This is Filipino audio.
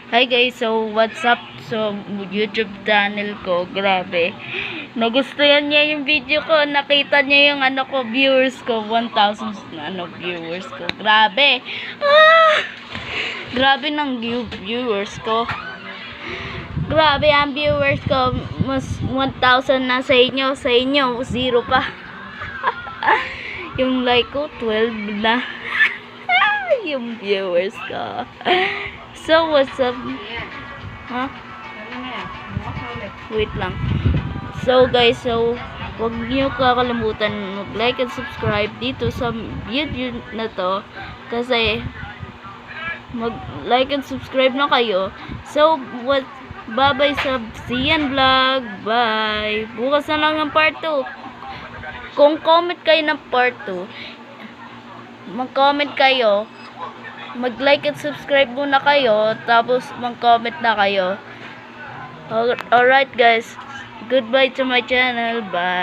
Hi guys, so what's up? So YouTube channel ko, grabe. Nagustuhan niya yung video ko, nakita niya yung viewers ko, 1,000 viewers ko. Grabe. Grabe ng viewers ko. Grabe ang viewers ko, mas 1,000 na sa inyo, 0 pa. Yung like ko 12 na. Yung viewers ko. So, what's up? Huh? Wait lang. So, guys, wag niyo kakalimutan mag-like and subscribe dito sa video na to. Kasi, mag-like and subscribe na kayo. So, bye-bye sa Sian Vlog. Bye. Bukas na lang ang part 2. Kung comment kayo ng part 2, mag-comment kayo. Mag-like and subscribe muna kayo, tapos mag-comment na kayo. Alright guys, goodbye to my channel. Bye.